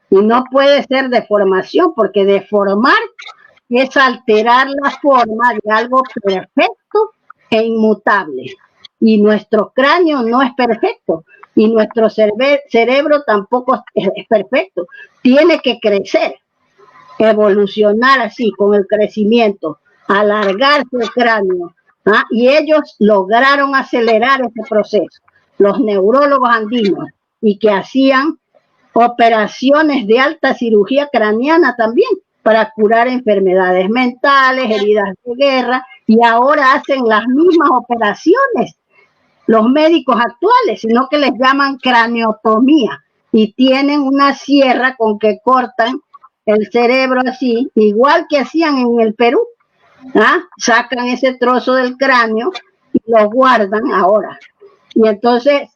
y no puede ser deformación, porque deformar es alterar la forma de algo perfecto e inmutable. Y nuestro cráneo no es perfecto, y nuestro cerebro tampoco es perfecto. Tiene que crecer, evolucionar así, con el crecimiento, alargarse el cráneo. ¿Ah? Y ellos lograron acelerar ese proceso, los neurólogos andinos, y que hacían operaciones de alta cirugía craneana también para curar enfermedades mentales, heridas de guerra, y ahora hacen las mismas operaciones los médicos actuales, sino que les llaman craneotomía, y tienen una sierra con que cortan el cerebro así, igual que hacían en el Perú. ¿Ah? Sacan ese trozo del cráneo y lo guardan ahora. Y entonces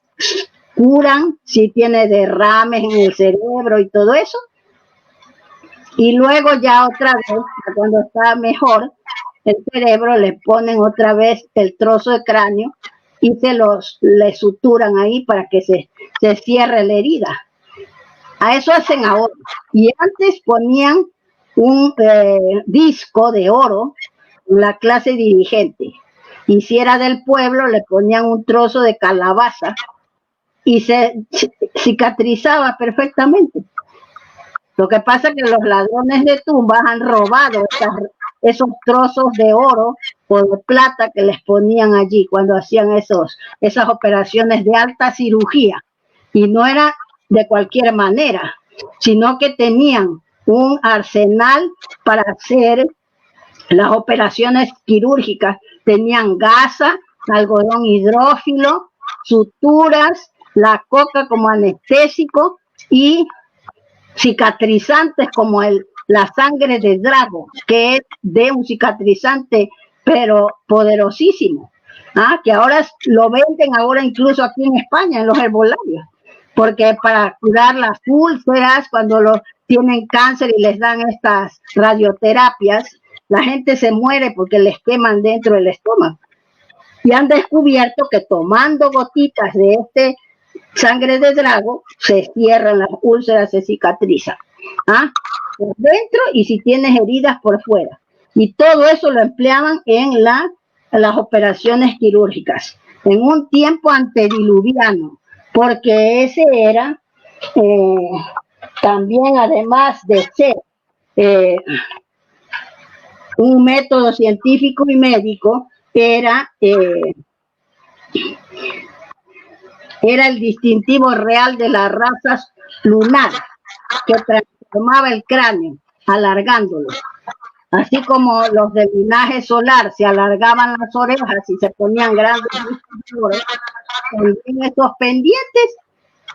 curan si tiene derrames en el cerebro y todo eso. Y luego ya otra vez, cuando está mejor el cerebro, le ponen otra vez el trozo de cráneo y le suturan ahí para que se cierre la herida. A eso hacen ahora. Y antes ponían un disco de oro en la clase dirigente. Y si era del pueblo, le ponían un trozo de calabaza y se cicatrizaba perfectamente. Lo que pasa es que los ladrones de tumbas han robado esos trozos de oro o de plata que les ponían allí cuando hacían esas operaciones de alta cirugía. Y no era de cualquier manera, sino que tenían un arsenal para hacer las operaciones quirúrgicas. Tenían gasa, algodón hidrófilo, suturas, la coca como anestésico y cicatrizantes como la sangre de drago, que es de un cicatrizante pero poderosísimo, que ahora lo venden ahora incluso aquí en España en los herbolarios, porque para curar las úlceras cuando tienen cáncer y les dan estas radioterapias, la gente se muere porque les queman dentro del estómago. Y han descubierto que tomando gotitas de sangre de drago, se cierran las úlceras, se cicatrizan. Por dentro y si tienes heridas por fuera. Y todo eso lo empleaban en las operaciones quirúrgicas, en un tiempo antediluviano, porque ese era también, además de ser un método científico y médico, era el distintivo real de las razas lunar, que transformaba el cráneo, alargándolo. Así como los del linaje solar se alargaban las orejas y se ponían grandes en estos pendientes,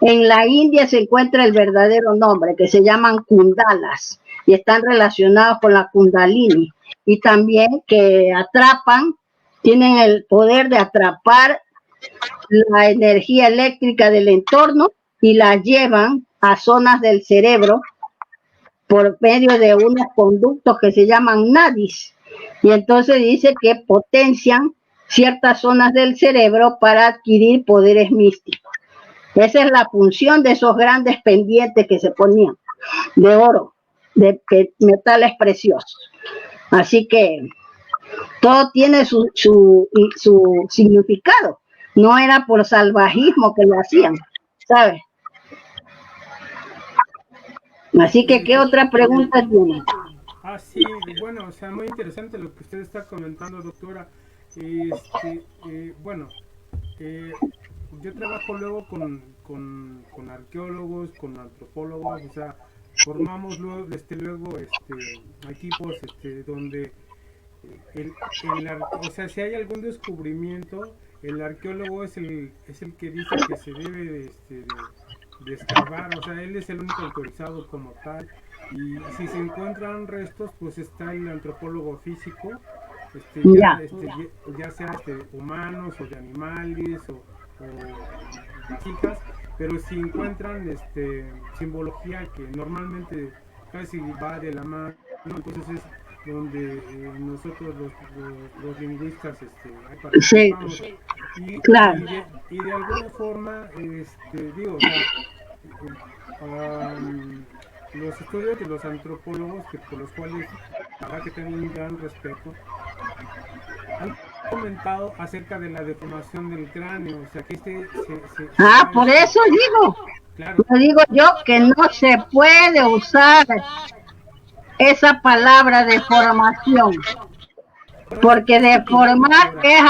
en la India se encuentra el verdadero nombre, que se llaman kundalas, y están relacionados con la kundalini, y también que tienen el poder de atrapar la energía eléctrica del entorno y la llevan a zonas del cerebro por medio de unos conductos que se llaman nadis, y entonces dice que potencian ciertas zonas del cerebro para adquirir poderes místicos. Esa es la función de esos grandes pendientes que se ponían de oro, de metales preciosos. Así que todo tiene su significado. No era por salvajismo que lo hacían, ¿sabes? Así que, ¿qué otra pregunta tiene? Sí, bueno, o sea, muy interesante lo que usted está comentando, doctora. Bueno, yo trabajo luego con arqueólogos, con antropólogos, o sea, formamos luego equipos donde o sea, si hay algún descubrimiento, el arqueólogo es el que dice que se debe de excavar, o sea, él es el único autorizado como tal. Y si se encuentran restos, pues está el antropólogo físico, Ya. ya sea humanos o de animales o vasijas, pero si encuentran simbología que normalmente casi va de la mano, entonces es donde nosotros los lingüistas Sí, participamos claro. y de alguna forma digo, o sea, los estudios de los antropólogos, que por los cuales habrá que tener un gran respeto, han comentado acerca de la deformación del cráneo, o sea que por eso digo, claro. digo yo que no se puede usar esa palabra deformación, porque deformar es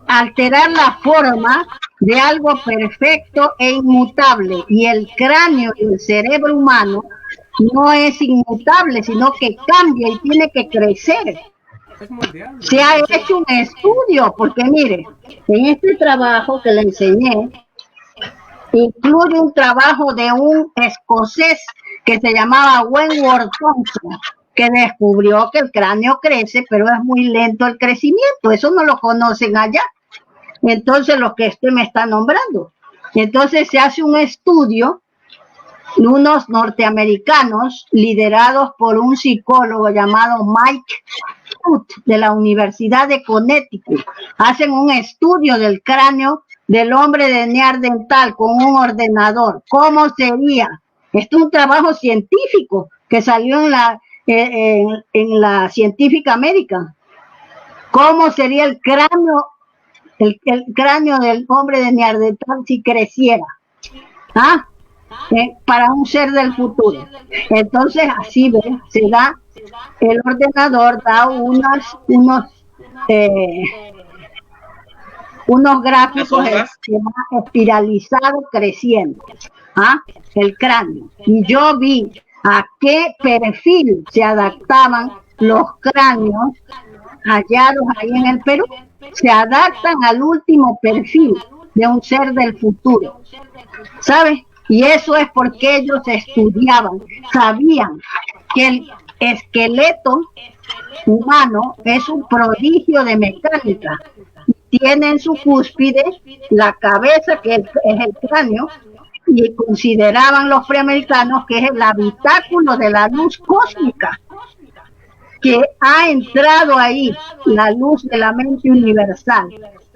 alterar la forma de algo perfecto e inmutable, y el cráneo y el cerebro humano no es inmutable, sino que cambia y tiene que crecer. Se ha hecho un estudio, porque mire, en este trabajo que le enseñé, incluye un trabajo de un escocés que se llamaba Wentworth Thompson, que descubrió que el cráneo crece, pero es muy lento el crecimiento. Eso no lo conocen allá. Entonces, lo que me está nombrando. Entonces, se hace un estudio, unos norteamericanos liderados por un psicólogo llamado Mike Schutt, de la Universidad de Connecticut. Hacen un estudio del cráneo del hombre de Neandertal con un ordenador. ¿Cómo sería? Esto es un trabajo científico que salió en la Scientific American. ¿Cómo sería el cráneo del hombre de Neandertal si creciera? Para un ser del futuro. Entonces, así se da, el ordenador da unos gráficos espiralizados creciendo, el cráneo. Y yo vi a qué perfil se adaptaban los cráneos hallados ahí en el Perú. Se adaptan al último perfil de un ser del futuro, ¿sabes? Y eso es porque ellos estudiaban, sabían que el esqueleto humano es un prodigio de mecánica. Tiene en su cúspide la cabeza, que es el cráneo, y consideraban los preamericanos que es el habitáculo de la luz cósmica, que ha entrado ahí, la luz de la mente universal,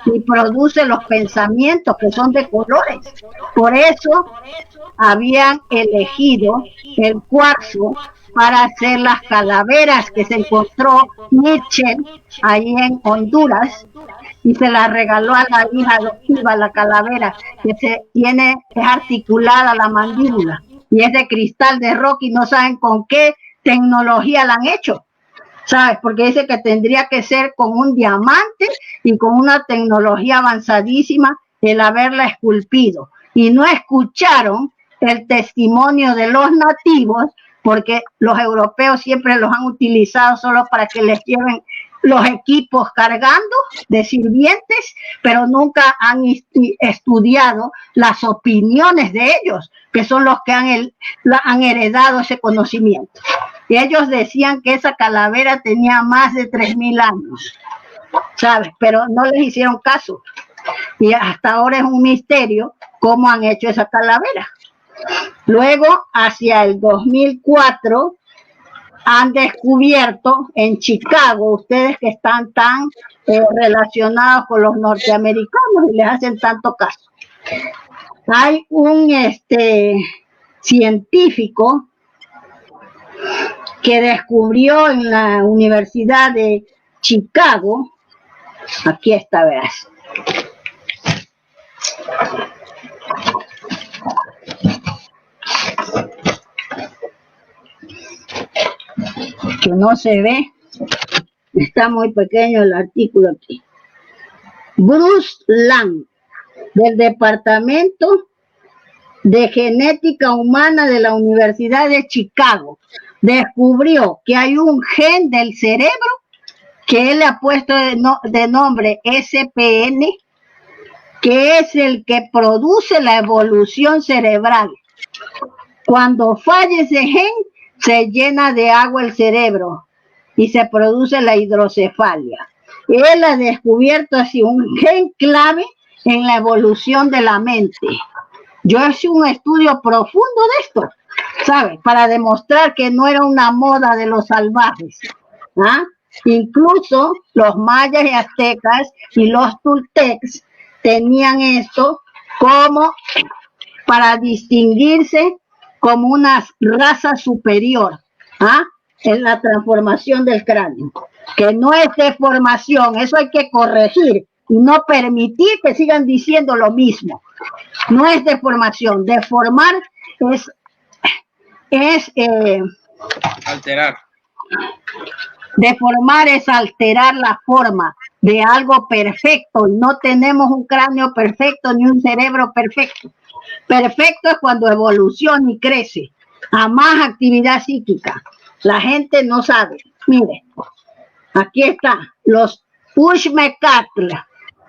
y produce los pensamientos que son de colores. Por eso habían elegido el cuarzo para hacer las calaveras que se encontró Mitchell ahí en Honduras, y se la regaló a la hija adoptiva, la calavera, que es articulada la mandíbula, y es de cristal de roca, y no saben con qué tecnología la han hecho, ¿sabes? Porque dice que tendría que ser con un diamante y con una tecnología avanzadísima el haberla esculpido. Y no escucharon el testimonio de los nativos, porque los europeos siempre los han utilizado solo para que les lleven los equipos cargando de sirvientes, pero nunca han estudiado las opiniones de ellos, que son los que han heredado ese conocimiento. Y ellos decían que esa calavera tenía más de 3.000 años, ¿sabes? Pero no les hicieron caso. Y hasta ahora es un misterio cómo han hecho esa calavera. Luego, hacia el 2004, han descubierto en Chicago, ustedes que están tan relacionados con los norteamericanos y les hacen tanto caso, hay un científico que descubrió en la Universidad de Chicago, aquí está, verás. Que no se ve, está muy pequeño el artículo aquí. Bruce Lang, del Departamento de Genética Humana de la Universidad de Chicago, descubrió que hay un gen del cerebro que él le ha puesto de nombre SPN, que es el que produce la evolución cerebral. Cuando falla ese gen, se llena de agua el cerebro y se produce la hidrocefalia. Él ha descubierto así un gen clave en la evolución de la mente. Yo he hecho un estudio profundo de esto, ¿sabes? Para demostrar que no era una moda de los salvajes. Incluso los mayas y aztecas y los toltecas tenían esto como para distinguirse como una raza superior, ¿ah? En la transformación del cráneo, que no es deformación, eso hay que corregir y no permitir que sigan diciendo lo mismo. No es deformación, deformar es alterar. Deformar es alterar la forma de algo perfecto, y no tenemos un cráneo perfecto ni un cerebro perfecto. Perfecto es cuando evoluciona y crece a más actividad psíquica. La gente no sabe. Mire, aquí está, los Ushmekatl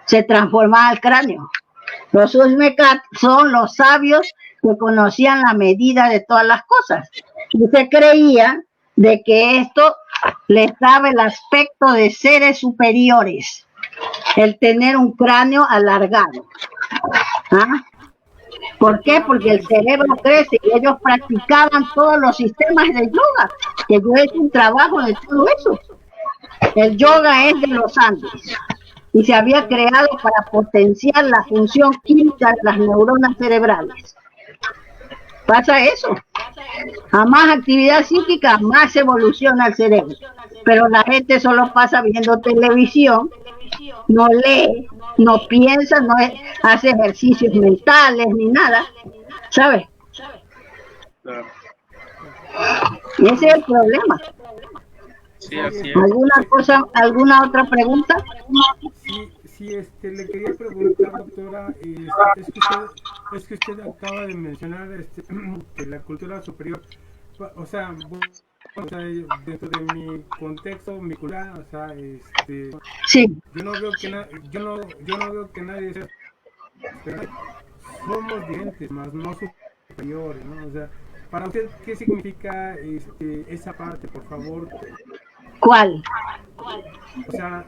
se transforman al cráneo. Los Ushmekatl son los sabios que conocían la medida de todas las cosas. Y se creía de que esto les daba el aspecto de seres superiores, el tener un cráneo alargado. ¿Ah? ¿Por qué? Porque el cerebro crece y ellos practicaban todos los sistemas de yoga, que yo he hecho un trabajo de todo eso. El yoga es de los Andes y se había creado para potenciar la función química de las neuronas cerebrales. Pasa eso. A más actividad psíquica, más evoluciona el cerebro. Pero la gente solo pasa viendo televisión, no lee, no piensa, no hace ejercicios mentales ni nada, ¿sabes? Y ese es el problema. Sí, así es. ¿Alguna otra pregunta? Sí, le quería preguntar, doctora, es que usted acaba de mencionar que la cultura superior, o sea, dentro de mi contexto, mi cultura, o sea, sí. yo no veo que nadie sea, somos diferentes, más no superiores, ¿no? O sea, para usted, ¿qué significa esa parte, por favor? ¿Cuál? O sea,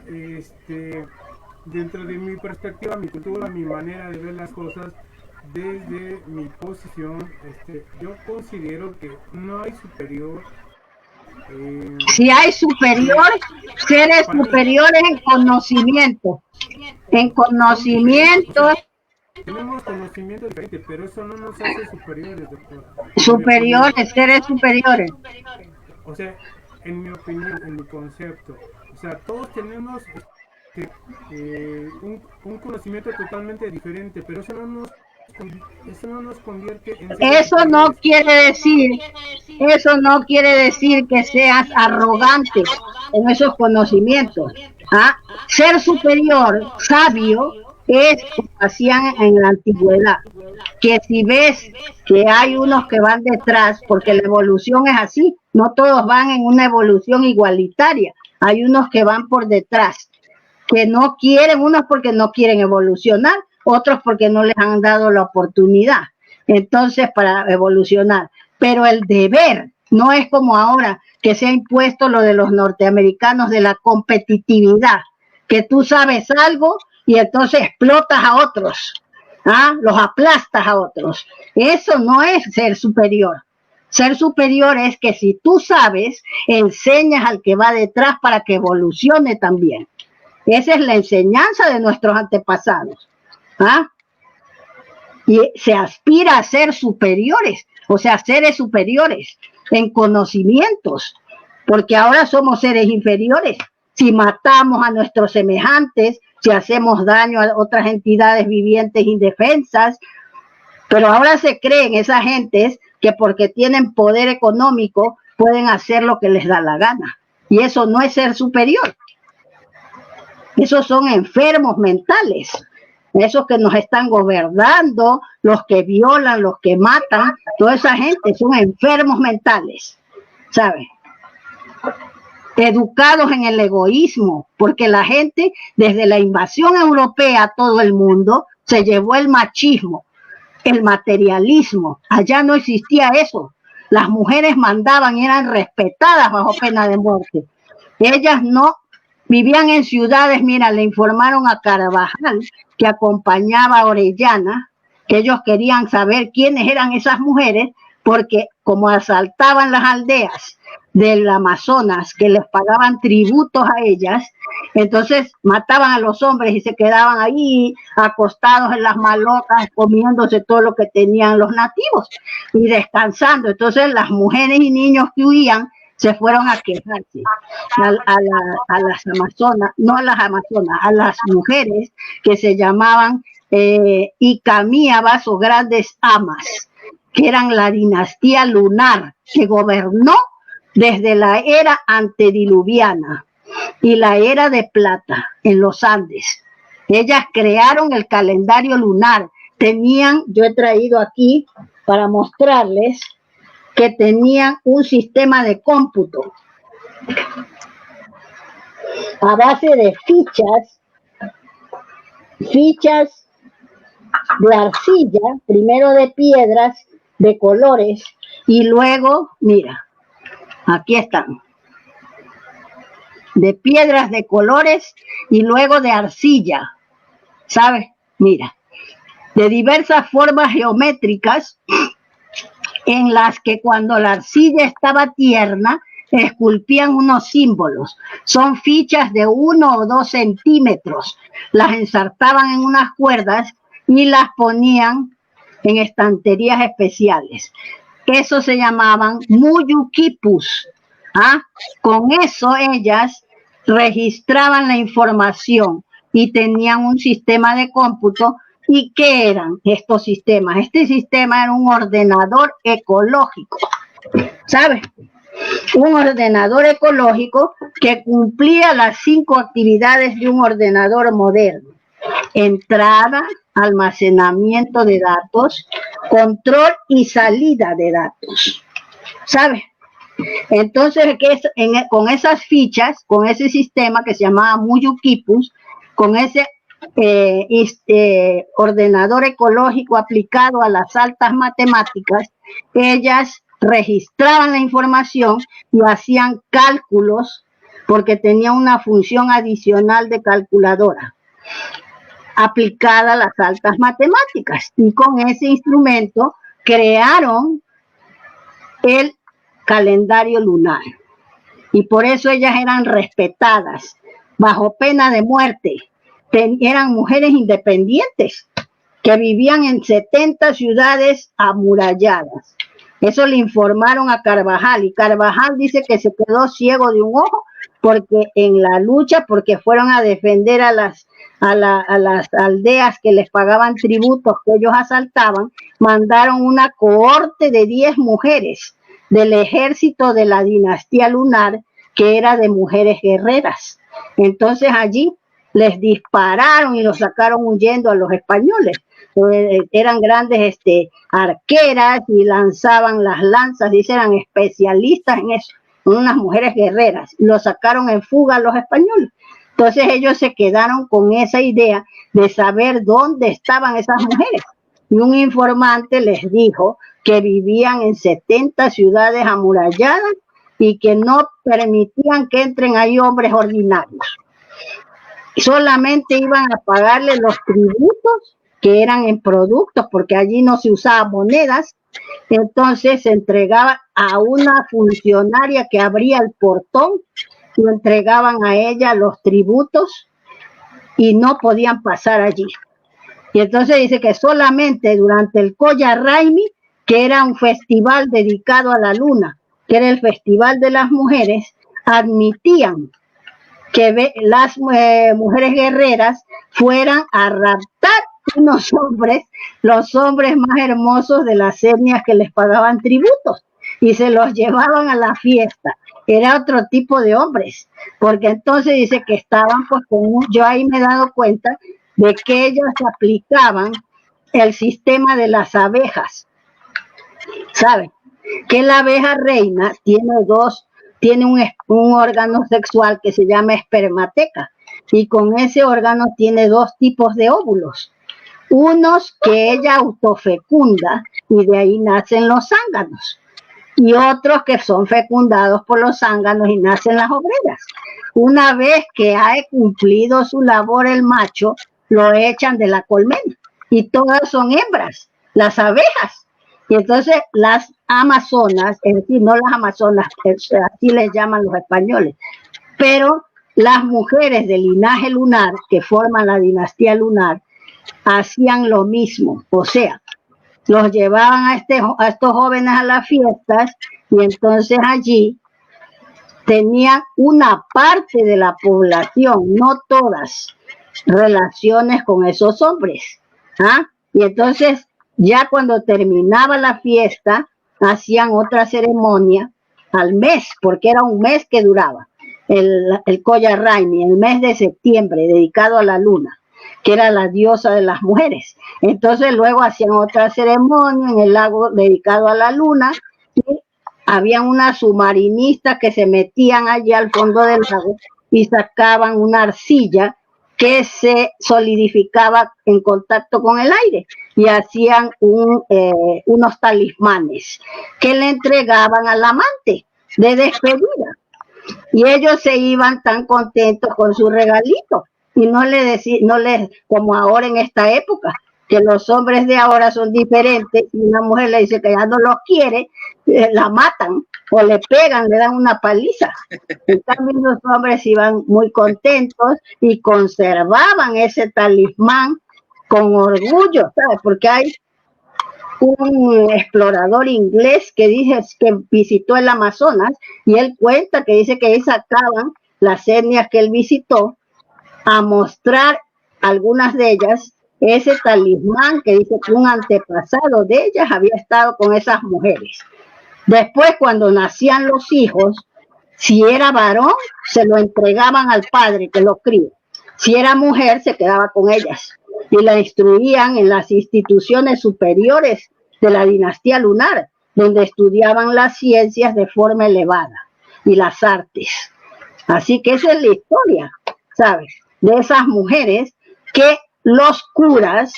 dentro de mi perspectiva, mi cultura, mi manera de ver las cosas, desde mi posición, yo considero que no hay superior. Si hay superiores, seres superiores en conocimiento. En conocimiento. Tenemos conocimiento diferente, pero eso no nos hace superiores, doctora. Superiores, seres superiores. O sea, en mi opinión, en mi concepto, o sea, todos tenemos un conocimiento totalmente diferente, pero eso no nos convierte en eso no quiere decir que seas arrogante en esos conocimientos. ¿Ah? Ser superior, sabio, es como hacían en la antigüedad, que si ves que hay unos que van detrás, porque la evolución es así, no todos van en una evolución igualitaria, hay unos que van por detrás, que no quieren, unos porque no quieren evolucionar, otros porque no les han dado la oportunidad, entonces para evolucionar, pero el deber no es como ahora que se ha impuesto lo de los norteamericanos de la competitividad, que tú sabes algo y entonces explotas a otros, ¿ah? Los aplastas a otros. Eso no es ser superior. Ser superior es que si tú sabes, enseñas al que va detrás para que evolucione también. Esa es la enseñanza de nuestros antepasados. ¿Ah? Y se aspira a ser superiores, o sea, seres superiores en conocimientos, porque ahora somos seres inferiores. Si matamos a nuestros semejantes, si hacemos daño a otras entidades vivientes indefensas, pero ahora se creen esas gentes que porque tienen poder económico pueden hacer lo que les da la gana, y eso no es ser superior. Esos son enfermos mentales, esos que nos están gobernando, los que violan, los que matan, toda esa gente son enfermos mentales, ¿sabes? Educados en el egoísmo, porque la gente desde la invasión europea a todo el mundo se llevó el machismo, el materialismo. Allá no existía eso. Las mujeres mandaban y eran respetadas bajo pena de muerte. Ellas no vivían en ciudades. Mira, le informaron a Carvajal, que acompañaba a Orellana, que ellos querían saber quiénes eran esas mujeres, porque como asaltaban las aldeas del Amazonas, que les pagaban tributos a ellas, Entonces mataban a los hombres y se quedaban ahí acostados en las malocas comiéndose todo lo que tenían los nativos y descansando. Entonces las mujeres y niños que huían se fueron a quejarse a las amazonas, no a las amazonas, a las mujeres que se llamaban Icamíabas o grandes amas, que eran la dinastía lunar que gobernó desde la era antediluviana y la era de plata en los Andes. Ellas crearon el calendario lunar. Tenían, yo he traído aquí para mostrarles que tenían un sistema de cómputo a base de fichas de arcilla, primero de piedras de colores y luego, mira, aquí están, de piedras de colores y luego de arcilla, ¿sabes? Mira, de diversas formas geométricas en las que cuando la arcilla estaba tierna, esculpían unos símbolos. Son fichas de 1 o 2 centímetros. Las ensartaban en unas cuerdas y las ponían en estanterías especiales. Eso se llamaban muyukipus. ¿Ah? Con eso ellas registraban la información y tenían un sistema de cómputo. ¿Y qué eran estos sistemas? Este sistema era un ordenador ecológico, ¿sabes? Un ordenador ecológico que cumplía las 5 actividades de un ordenador moderno: entrada, almacenamiento de datos, control y salida de datos, ¿sabes? Entonces, con esas fichas, con ese sistema que se llamaba muyukipus, con ese ordenador ecológico aplicado a las altas matemáticas, ellas registraban la información y hacían cálculos porque tenía una función adicional de calculadora aplicada a las altas matemáticas, y con ese instrumento crearon el calendario lunar, y por eso ellas eran respetadas bajo pena de muerte. Eran mujeres independientes que vivían en 70 ciudades amuralladas. Eso le informaron a Carvajal, y Carvajal dice que se quedó ciego de un ojo porque en la lucha, porque fueron a defender a las aldeas que les pagaban tributos que ellos asaltaban, mandaron una cohorte de 10 mujeres del ejército de la dinastía lunar, que era de mujeres guerreras. Entonces allí les dispararon y los sacaron huyendo a los españoles. Eran grandes arqueras y lanzaban las lanzas, y eran especialistas en eso, unas mujeres guerreras. Los sacaron en fuga a los españoles. Entonces ellos se quedaron con esa idea de saber dónde estaban esas mujeres. Y un informante les dijo que vivían en 70 ciudades amuralladas y que no permitían que entren ahí hombres ordinarios. Solamente iban a pagarle los tributos que eran en productos, porque allí no se usaban monedas. Entonces se entregaba a una funcionaria que abría el portón, y entregaban a ella los tributos y no podían pasar allí. Y entonces dice que solamente durante el Koya Raimi, que era un festival dedicado a la luna, que era el festival de las mujeres, admitían que las mujeres guerreras fueran a raptar unos hombres, los hombres más hermosos de las etnias que les pagaban tributos, y se los llevaban a la fiesta. Era otro tipo de hombres, porque entonces dice que estaban, pues, yo ahí me he dado cuenta de que ellos aplicaban el sistema de las abejas. ¿Saben? Que la abeja reina tiene un órgano sexual que se llama espermateca, y con ese órgano tiene 2 tipos de óvulos. Unos que ella autofecunda y de ahí nacen los zánganos, y otros que son fecundados por los zánganos y nacen las obreras. Una vez que ha cumplido su labor el macho, lo echan de la colmena, y todas son hembras, las abejas. Y entonces las amazonas, es decir, no las amazonas, así les llaman los españoles, pero las mujeres del linaje lunar, que forman la dinastía lunar, hacían lo mismo, o sea, los llevaban a estos jóvenes a las fiestas y entonces allí tenían una parte de la población, no todas, relaciones con esos hombres. ¿Ah? Y entonces ya cuando terminaba la fiesta, hacían otra ceremonia al mes, porque era un mes que duraba, el Koya Raimi, el mes de septiembre, dedicado a la luna, que era la diosa de las mujeres. Entonces luego hacían otra ceremonia en el lago dedicado a la luna, y había unas submarinistas que se metían allí al fondo del lago y sacaban una arcilla que se solidificaba en contacto con el aire y hacían unos talismanes que le entregaban al amante de despedida. Y ellos se iban tan contentos con su regalito y no les, como ahora en esta época, que los hombres de ahora son diferentes y una mujer le dice que ya no los quiere, la matan o le pegan, le dan una paliza. En cambio, los hombres iban muy contentos y conservaban ese talismán con orgullo, ¿sabes? Porque hay un explorador inglés que dice que visitó el Amazonas y él cuenta que dice que ahí sacaban las etnias que él visitó a mostrar algunas de ellas ese talismán que dice que un antepasado de ellas había estado con esas mujeres. Después, cuando nacían los hijos, si era varón, se lo entregaban al padre que lo crió. Si era mujer, se quedaba con ellas y la instruían en las instituciones superiores de la dinastía lunar, donde estudiaban las ciencias de forma elevada y las artes. Así que esa es la historia, ¿sabes? De esas mujeres que los curas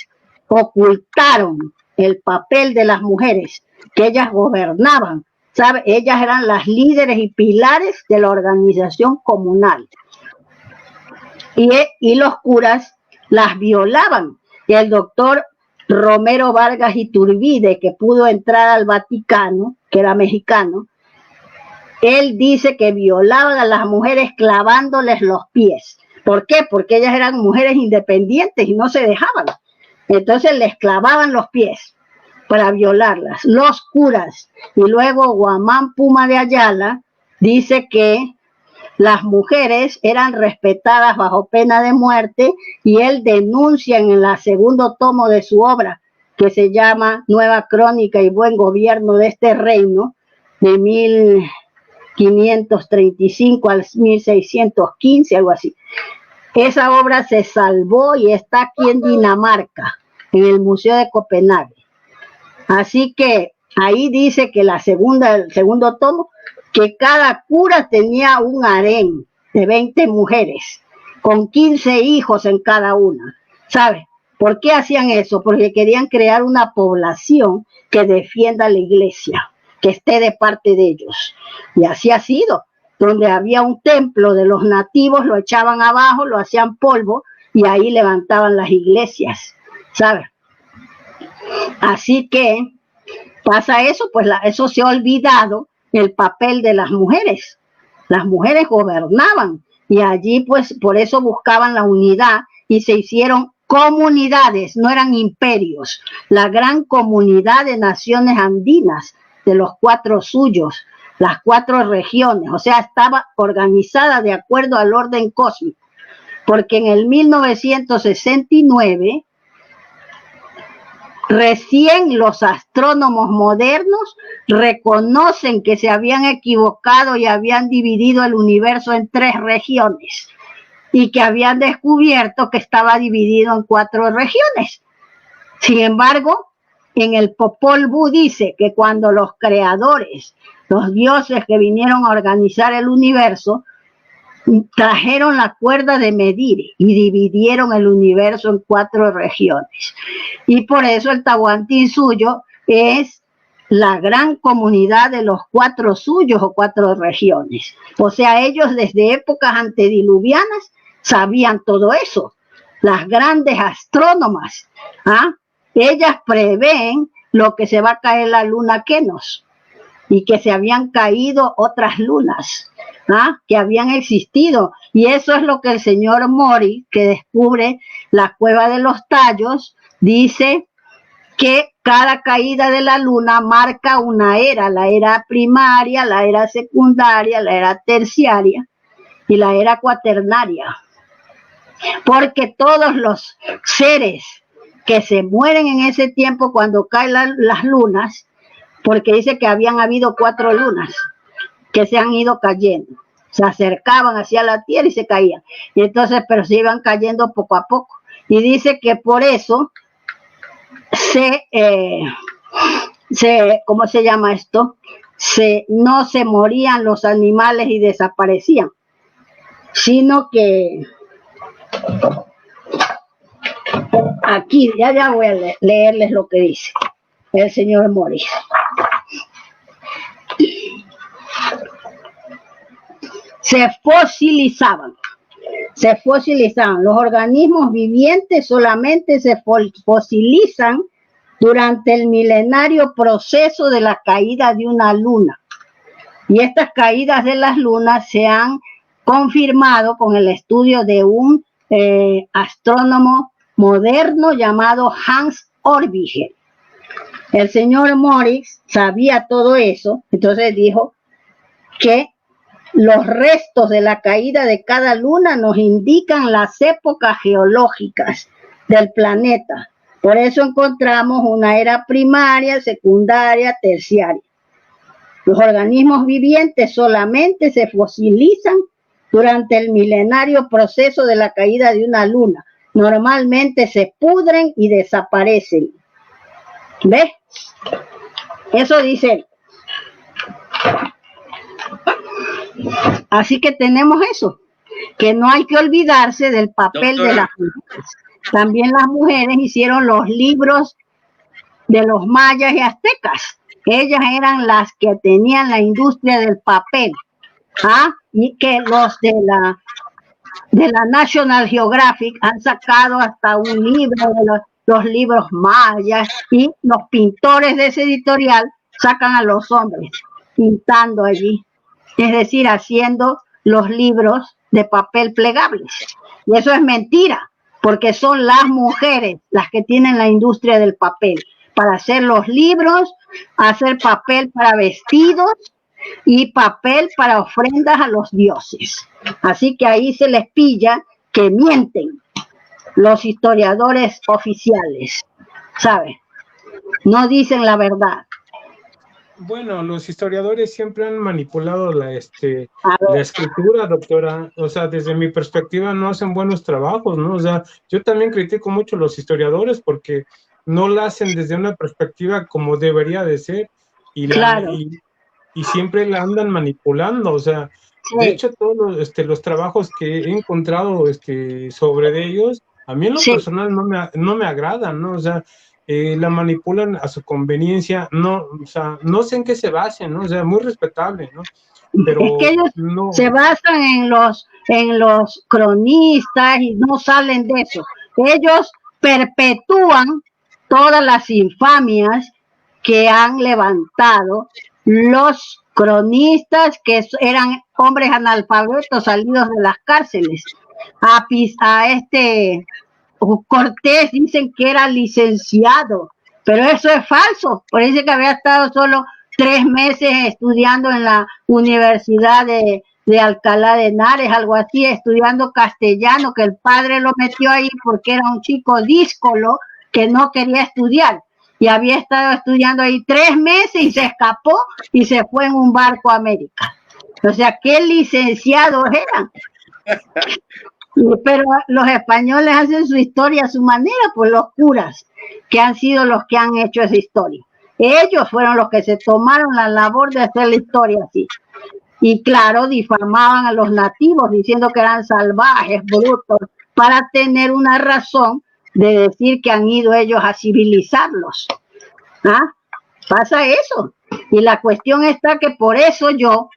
ocultaron el papel de las mujeres, que ellas gobernaban, ¿sabes? Ellas eran las líderes y pilares de la organización comunal. Y los curas las violaban. Y el doctor Romero Vargas Iturbide, que pudo entrar al Vaticano, que era mexicano, él dice que violaban a las mujeres clavándoles los pies. ¿Por qué? Porque ellas eran mujeres independientes y no se dejaban. Entonces les clavaban los pies para violarlas. Los curas. Y luego Guamán Puma de Ayala dice que las mujeres eran respetadas bajo pena de muerte y él denuncia en el segundo tomo de su obra, que se llama Nueva Crónica y Buen Gobierno de este Reino, de 1535 al 1615, algo así. Esa obra se salvó y está aquí en Dinamarca, en el Museo de Copenhague. Así que ahí dice que el segundo tomo, que cada cura tenía un harén de 20 mujeres, con 15 hijos en cada una. ¿Sabes? ¿Por qué hacían eso? Porque querían crear una población que defienda la iglesia, que esté de parte de ellos. Y así ha sido. Donde había un templo de los nativos, lo echaban abajo, lo hacían polvo y ahí levantaban las iglesias, ¿sabes? Así que pasa eso, pues eso se ha olvidado, el papel de las mujeres. Las mujeres gobernaban y allí pues por eso buscaban la unidad y se hicieron comunidades, no eran imperios. La gran comunidad de naciones andinas, de los 4 suyos, las 4 regiones, o sea, estaba organizada de acuerdo al orden cósmico, porque en el 1969 recién los astrónomos modernos reconocen que se habían equivocado y habían dividido el universo en 3 regiones y que habían descubierto que estaba dividido en 4 regiones. Sin embargo, en el Popol Vuh dice que cuando los creadores, los dioses que vinieron a organizar el universo, trajeron la cuerda de medir y dividieron el universo en 4 regiones. Y por eso el Tahuantinsuyo es la gran comunidad de los 4 suyos o 4 regiones. O sea, ellos desde épocas antediluvianas sabían todo eso. Las grandes astrónomas, ellas prevén lo que se va a caer la luna Kenos. y que se habían caído otras lunas, que habían existido. Y eso es lo que el señor Mori, que descubre la cueva de los tallos, dice que cada caída de la luna marca una era, la era primaria, la era secundaria, la era terciaria y la era cuaternaria. Porque todos los seres que se mueren en ese tiempo cuando caen las lunas, porque dice que habían habido 4 lunas que se han ido cayendo, se acercaban hacia la Tierra y se caían, y entonces pero se iban cayendo poco a poco, y dice que por eso ¿cómo se llama esto? No se morían los animales y desaparecían, sino que aquí ya voy a leerles lo que dice el señor Mori. Se fosilizaban. Los organismos vivientes solamente se fosilizan durante el milenario proceso de la caída de una luna. Y estas caídas de las lunas se han confirmado con el estudio de un astrónomo moderno llamado Hans Orbiger. El señor Morix sabía todo eso, entonces dijo que los restos de la caída de cada luna nos indican las épocas geológicas del planeta. Por eso encontramos una era primaria, secundaria, terciaria. Los organismos vivientes solamente se fosilizan durante el milenario proceso de la caída de una luna. Normalmente se pudren y desaparecen. ¿Ves? Eso dice él. Así que tenemos eso, que no hay que olvidarse del papel de las mujeres. También las mujeres hicieron los libros de los mayas y aztecas. Ellas eran las que tenían la industria del papel, y que los de la National Geographic han sacado hasta un libro de los libros mayas, y los pintores de ese editorial sacan a los hombres pintando allí, es decir, haciendo los libros de papel plegables. Y eso es mentira, porque son las mujeres las que tienen la industria del papel, para hacer los libros, hacer papel para vestidos y papel para ofrendas a los dioses. Así que ahí se les pilla que mienten los historiadores oficiales, ¿sabe? No dicen la verdad. Bueno, los historiadores siempre han manipulado la escritura, doctora. O sea, desde mi perspectiva no hacen buenos trabajos, ¿no? O sea, yo también critico mucho a los historiadores porque no la hacen desde una perspectiva como debería de ser, y siempre la andan manipulando. O sea, de hecho, todos los trabajos que he encontrado sobre ellos, a mí en lo personal no me agradan, ¿no? O sea, la manipulan a su conveniencia, o sea, no sé en qué se basen, ¿no? O sea, muy respetable, ¿no? Pero es que ellos se basan en los cronistas y no salen de eso. Ellos perpetúan todas las infamias que han levantado los cronistas, que eran hombres analfabetos salidos de las cárceles. Cortés dicen que era licenciado, pero eso es falso. Por eso que había estado solo 3 meses estudiando en la Universidad de Alcalá de Henares, algo así, estudiando castellano, que el padre lo metió ahí porque era un chico díscolo que no quería estudiar, y había estado estudiando ahí 3 meses y se escapó y se fue en un barco a América. O sea, ¿qué licenciados eran? Pero los españoles hacen su historia a su manera, pues los curas, que han sido los que han hecho esa historia. Ellos fueron los que se tomaron la labor de hacer la historia así. Y claro, difamaban a los nativos diciendo que eran salvajes, brutos, para tener una razón de decir que han ido ellos a civilizarlos. Pasa eso. Y la cuestión está que por eso yo,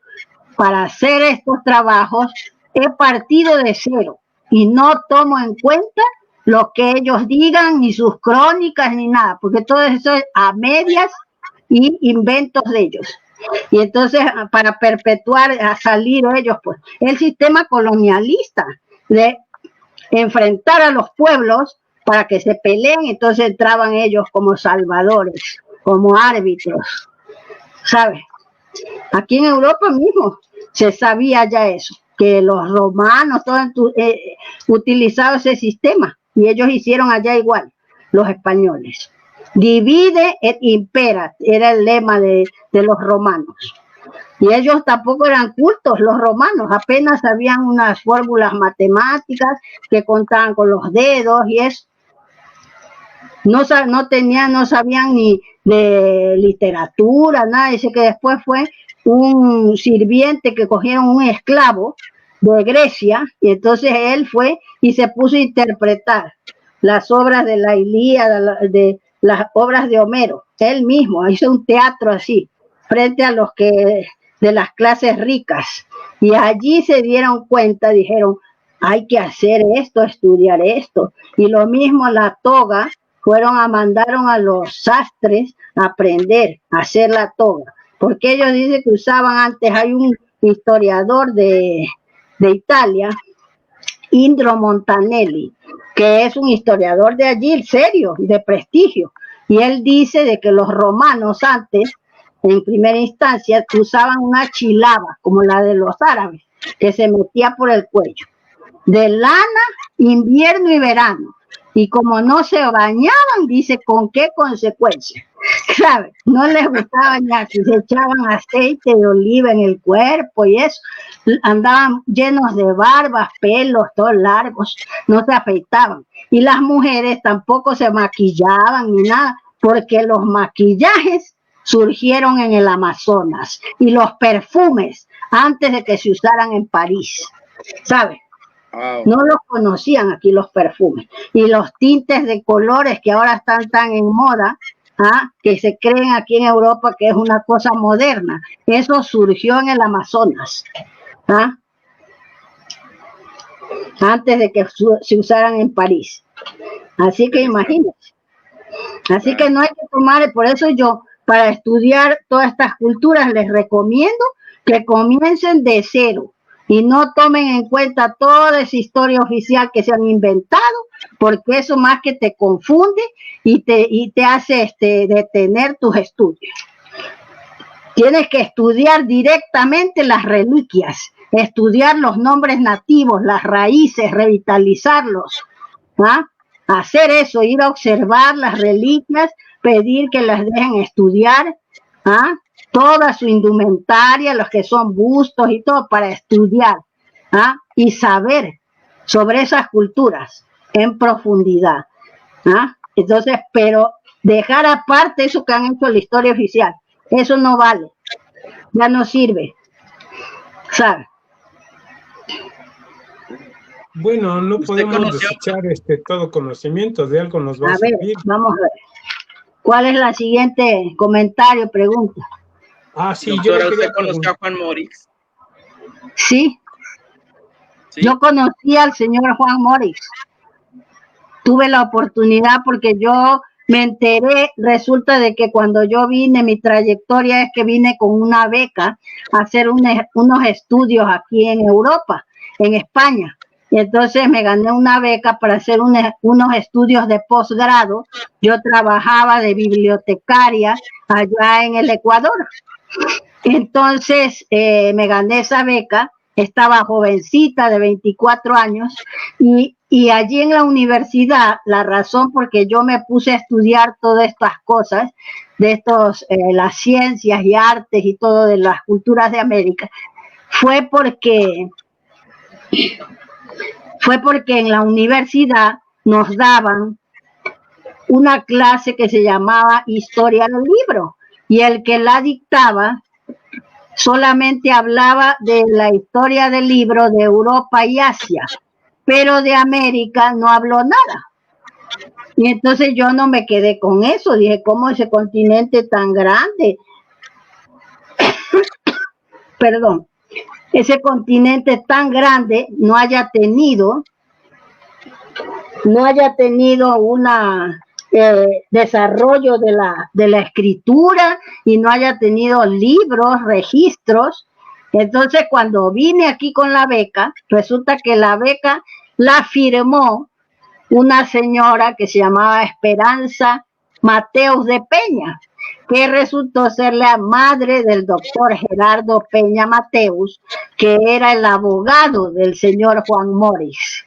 para hacer estos trabajos, he partido de cero y no tomo en cuenta lo que ellos digan, ni sus crónicas, ni nada, porque todo eso es a medias y inventos de ellos. Y entonces, para perpetuar, a salir ellos, pues, el sistema colonialista de enfrentar a los pueblos para que se peleen, entonces entraban ellos como salvadores, como árbitros, ¿sabes? Aquí en Europa mismo se sabía ya eso, que los romanos todos utilizaban ese sistema y ellos hicieron allá igual, los españoles. Divide et impera, era el lema de los romanos. Y ellos tampoco eran cultos, los romanos, apenas sabían unas fórmulas matemáticas que contaban con los dedos y eso. No sabían ni de literatura, nada. Dice que después fue un sirviente que cogieron un esclavo de Grecia y entonces él fue y se puso a interpretar las obras de la Ilíada, de las obras de Homero. Él mismo hizo un teatro así, frente a los que de las clases ricas. Y allí se dieron cuenta, dijeron, hay que hacer esto, estudiar esto. Y lo mismo la toga, mandaron a los sastres a aprender a hacer la toga. Porque ellos dicen que usaban antes, hay un historiador de Italia, Indro Montanelli, que es un historiador de allí, serio, de prestigio. Y él dice de que los romanos antes, en primera instancia, usaban una chilaba, como la de los árabes, que se metía por el cuello, de lana, invierno y verano. Y como no se bañaban, dice, ¿con qué consecuencia? ¿Sabes? No les gustaba bañarse, se echaban aceite de oliva en el cuerpo y eso. Andaban llenos de barbas, pelos, todos largos, no se afeitaban. Y las mujeres tampoco se maquillaban ni nada, porque los maquillajes surgieron en el Amazonas y los perfumes antes de que se usaran en París, ¿sabes? Wow. No los conocían aquí los perfumes. Y los tintes de colores que ahora están tan en moda, que se creen aquí en Europa que es una cosa moderna, eso surgió en el Amazonas, antes de que se usaran en París. Así que imagínense. Así que no hay que tomar, por eso yo, para estudiar todas estas culturas, les recomiendo que comiencen de cero y no tomen en cuenta toda esa historia oficial que se han inventado, porque eso más que te confunde y te hace detener tus estudios. Tienes que estudiar directamente las reliquias, estudiar los nombres nativos, las raíces, revitalizarlos, hacer eso, ir a observar las reliquias, pedir que las dejen estudiar, toda su indumentaria, los que son bustos y todo, para estudiar y saber sobre esas culturas en profundidad. Entonces, pero dejar aparte eso que han hecho en la historia oficial, eso no vale, ya no sirve, ¿sabes? Bueno, no podemos desechar todo conocimiento, de algo nos va a servir. Ver, vamos a ver. ¿Cuál es la siguiente comentario, pregunta? Sí, doctora, ¿usted conoció a Juan Morix? Sí. Yo conocí al señor Juan Morix. Tuve la oportunidad porque yo me enteré, resulta de que cuando yo vine, mi trayectoria es que vine con una beca a hacer unos estudios aquí en Europa, en España. Y entonces me gané una beca para hacer unos estudios de posgrado. Yo trabajaba de bibliotecaria allá en el Ecuador. Entonces me gané esa beca, estaba jovencita de 24 años y allí en la universidad, la razón por que yo me puse a estudiar todas estas cosas, de las ciencias y artes y todo de las culturas de América, fue porque en la universidad nos daban una clase que se llamaba Historia del Libro, y el que la dictaba solamente hablaba de la historia del libro de Europa y Asia, pero de América no habló nada. Y entonces yo no me quedé con eso, dije, ¿cómo ese continente tan grande? Perdón. Ese continente tan grande no haya tenido desarrollo de la escritura y no haya tenido libros, registros. Entonces, cuando vine aquí con la beca, resulta que la beca la firmó una señora que se llamaba Esperanza Mateus de Peña, que resultó ser la madre del doctor Gerardo Peña Mateus, que era el abogado del señor Juan Morix.